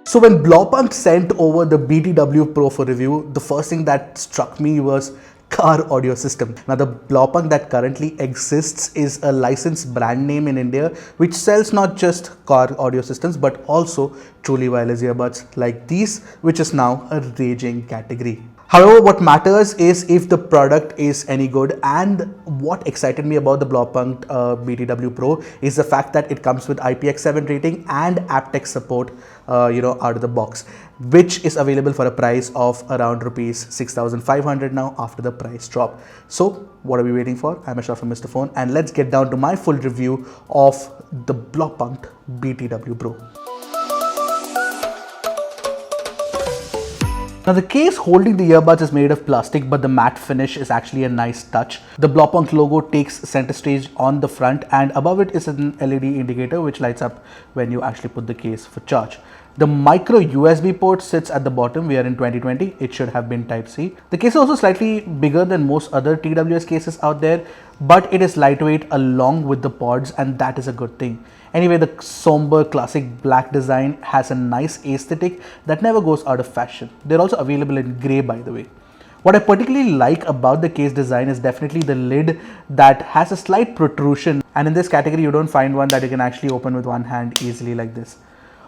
So when Blopunk sent over the BTW Pro for review, the first thing that struck me was car audio system. Now the Blopunk that currently exists is a licensed brand name in India which sells not just car audio systems but also truly wireless earbuds like these, which is now a raging category. However, what matters is if the product is any good, and what excited me about the Blopunk BTW Pro is the fact that it comes with IPX7 rating and aptX support, out of the box, which is available for a price of around rupees 6,500 now after the price drop. So what are we waiting for? I'm Ashar from Mr. Phone, and let's get down to my full review of the Blopunk BTW Pro. Now the case holding the earbuds is made of plastic, but the matte finish is actually a nice touch. The Blopunk logo takes center stage on the front, and above it is an LED indicator which lights up when you actually put the case for charge. The micro USB port sits at the bottom. We are in 2020. It should have been Type-C. The case is also slightly bigger than most other TWS cases out there, but it is lightweight along with the pods, and that is a good thing. Anyway, the somber classic black design has a nice aesthetic that never goes out of fashion. They're also available in grey, by the way. What I particularly like about the case design is definitely the lid that has a slight protrusion, and in this category you don't find one that you can actually open with one hand easily like this.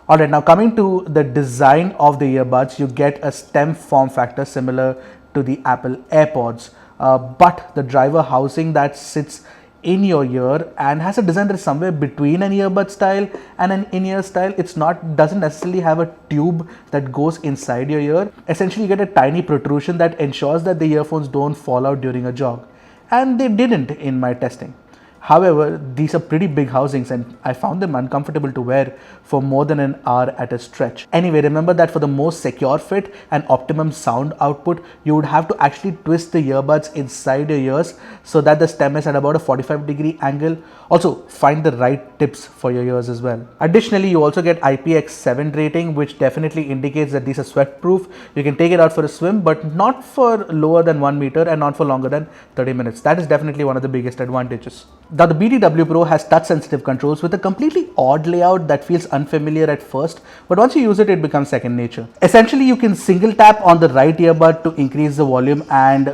Alright, now coming to the design of the earbuds, you get a stem form factor similar to the Apple AirPods, but the driver housing that sits in your ear and has a design that is somewhere between an earbud style and an in-ear style. Doesn't necessarily have a tube that goes inside your ear. Essentially, you get a tiny protrusion that ensures that the earphones don't fall out during a jog, and they didn't in my testing. However, these are pretty big housings and I found them uncomfortable to wear for more than an hour at a stretch. Anyway, remember that for the most secure fit and optimum sound output, you would have to actually twist the earbuds inside your ears so that the stem is at about a 45-degree angle. Also, find the right tips for your ears as well. Additionally, you also get IPX7 rating, which definitely indicates that these are sweat proof. You can take it out for a swim, but not for lower than 1 meter and not for longer than 30 minutes. That is definitely one of the biggest advantages. Now the BTW Pro has touch sensitive controls with a completely odd layout that feels unfamiliar at first, but once you use it, it becomes second nature. Essentially, you can single tap on the right earbud to increase the volume and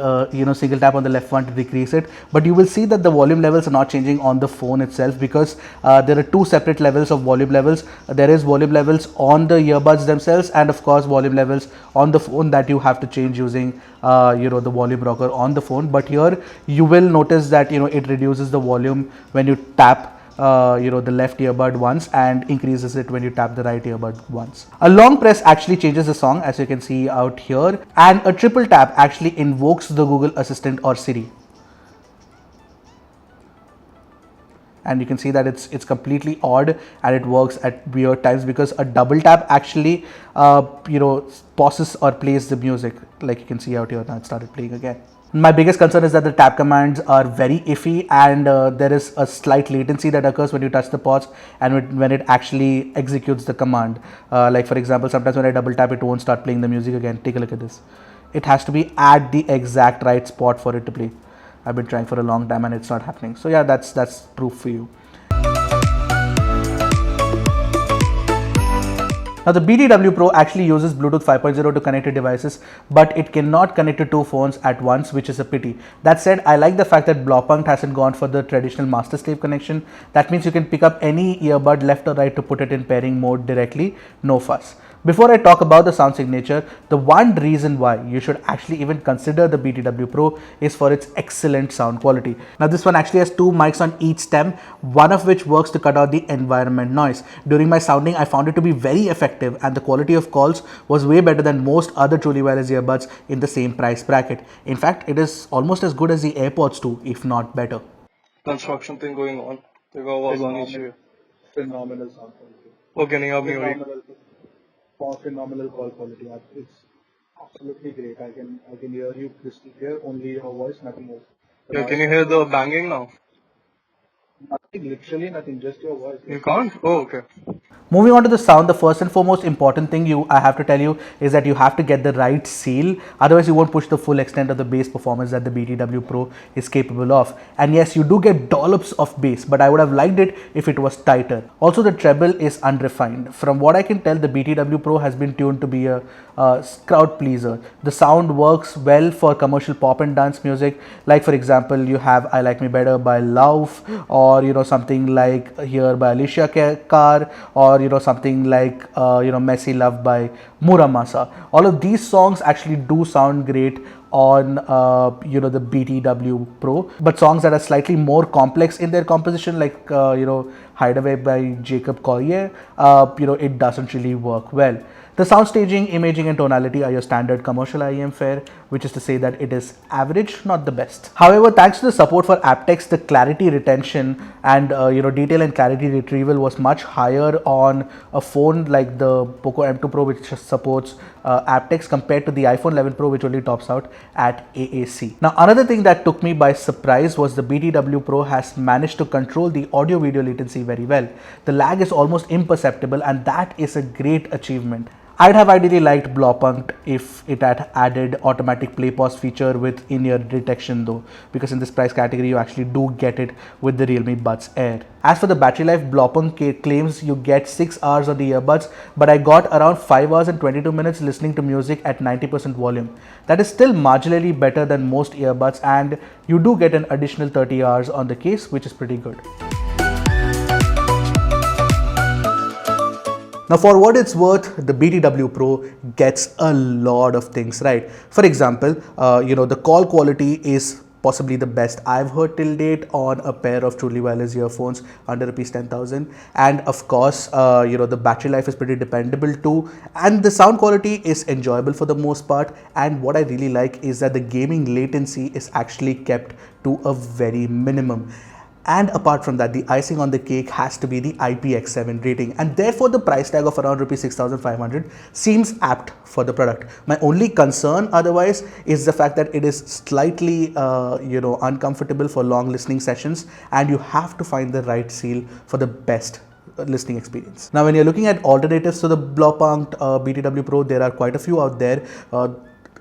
single tap on the left one to decrease it, but you will see that the volume levels are not changing on the phone itself because there are two separate levels of volume levels. There is volume levels on the earbuds themselves and of course volume levels on the phone that you have to change using the volume rocker on the phone. But here you will notice that it reduces the volume when you tap the left earbud once and increases it when you tap the right earbud once. A long press actually changes the song, as you can see out here, and a triple tap actually invokes the Google Assistant or Siri. And you can see that it's completely odd and it works at weird times because a double tap actually pauses or plays the music, like you can see out here. Now it started playing again. My biggest concern is that the tap commands are very iffy and there is a slight latency that occurs when you touch the pods and when it actually executes the command. Like for example, sometimes when I double tap, it won't start playing the music again. Take a look at this. It has to be at the exact right spot for it to play. I've been trying for a long time and it's not happening. So yeah, that's proof for you. Now the BTW Pro actually uses Bluetooth 5.0 to connect to devices, but it cannot connect to two phones at once, which is a pity. That said, I like the fact that Blopunk hasn't gone for the traditional master-slave connection. That means you can pick up any earbud left or right to put it in pairing mode directly, no fuss. Before I talk about the sound signature, the one reason why you should actually even consider the BTW Pro is for its excellent sound quality. Now this one actually has two mics on each stem, one of which works to cut out the environment noise. During my sounding, I found it to be very effective and the quality of calls was way better than most other truly wireless earbuds in the same price bracket. In fact, it is almost as good as the AirPods 2, if not better. Construction thing going on. देखो आवाज आनी चाहिए. Phenomenal sound quality. Okay, नहीं अब नहीं हो रही. Phenomenal call quality. It's absolutely great. I can hear you crystal clear. Only your voice, nothing else. Yeah, can you hear the banging now? Nothing, literally nothing. Just your voice. You can't? Oh, okay. Moving on to the sound, the first and foremost important thing I have to tell you is that you have to get the right seal, otherwise you won't push the full extent of the bass performance that the BTW Pro is capable of. And yes, you do get dollops of bass, but I would have liked it if it was tighter. Also, the treble is unrefined. From what I can tell, the BTW Pro has been tuned to be a crowd pleaser. The sound works well for commercial pop and dance music, like for example you have I Like Me Better by Lauf, or something like Here by Alicia Carr, or something like Messy Love by Muramasa. All of these songs actually do sound great on the BTW Pro, but songs that are slightly more complex in their composition, like Hideaway by Jacob Collier, it doesn't really work well. The sound staging, imaging and tonality are your standard commercial IEM fare, which is to say that it is average, not the best. However, thanks to the support for aptX, the clarity retention and detail and clarity retrieval was much higher on a phone like the Poco M2 Pro, which supports aptX, compared to the iPhone 11 Pro, which only tops out at AAC. Now, another thing that took me by surprise was the BTW Pro has managed to control the audio video latency very well. The lag is almost imperceptible, and that is a great achievement. I'd have ideally liked Blaupunkt if it had added automatic play pause feature with in-ear detection though, because in this price category you actually do get it with the Realme Buds Air. As for the battery life, Blaupunkt claims you get 6 hours on the earbuds, but I got around 5 hours and 22 minutes listening to music at 90% volume. That is still marginally better than most earbuds, and you do get an additional 30 hours on the case, which is pretty good. Now, for what it's worth, the BTW Pro gets a lot of things right. For example, the call quality is possibly the best I've heard till date on a pair of truly wireless earphones under rupees 10,000. And of course, the battery life is pretty dependable too. And the sound quality is enjoyable for the most part. And what I really like is that the gaming latency is actually kept to a very minimum. And apart from that, the icing on the cake has to be the IPX7 rating, and therefore the price tag of around rupees 6,500 seems apt for the product. My only concern otherwise is the fact that it is slightly uncomfortable for long listening sessions, and you have to find the right seal for the best listening experience. Now, when you're looking at alternatives to the Blaupunkt BTW Pro, there are quite a few out there.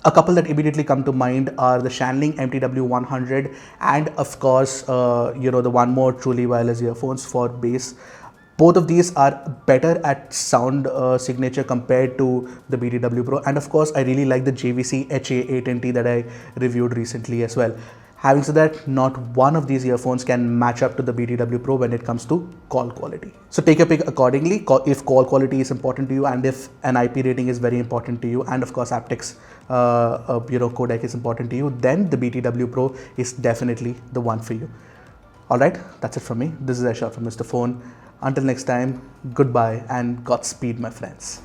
A couple that immediately come to mind are the Shanling MTW100 and of course, the one more truly wireless earphones for bass. Both of these are better at sound signature compared to the BTW Pro. And of course, I really like the JVC HA8NT that I reviewed recently as well. Having said that, not one of these earphones can match up to the BTW Pro when it comes to call quality. So take your pick accordingly. If call quality is important to you, and if an IP rating is very important to you, and of course aptX codec is important to you, then the BTW Pro is definitely the one for you. Alright, that's it from me. This is Aisha from Mr. Phone. Until next time, goodbye and Godspeed, my friends.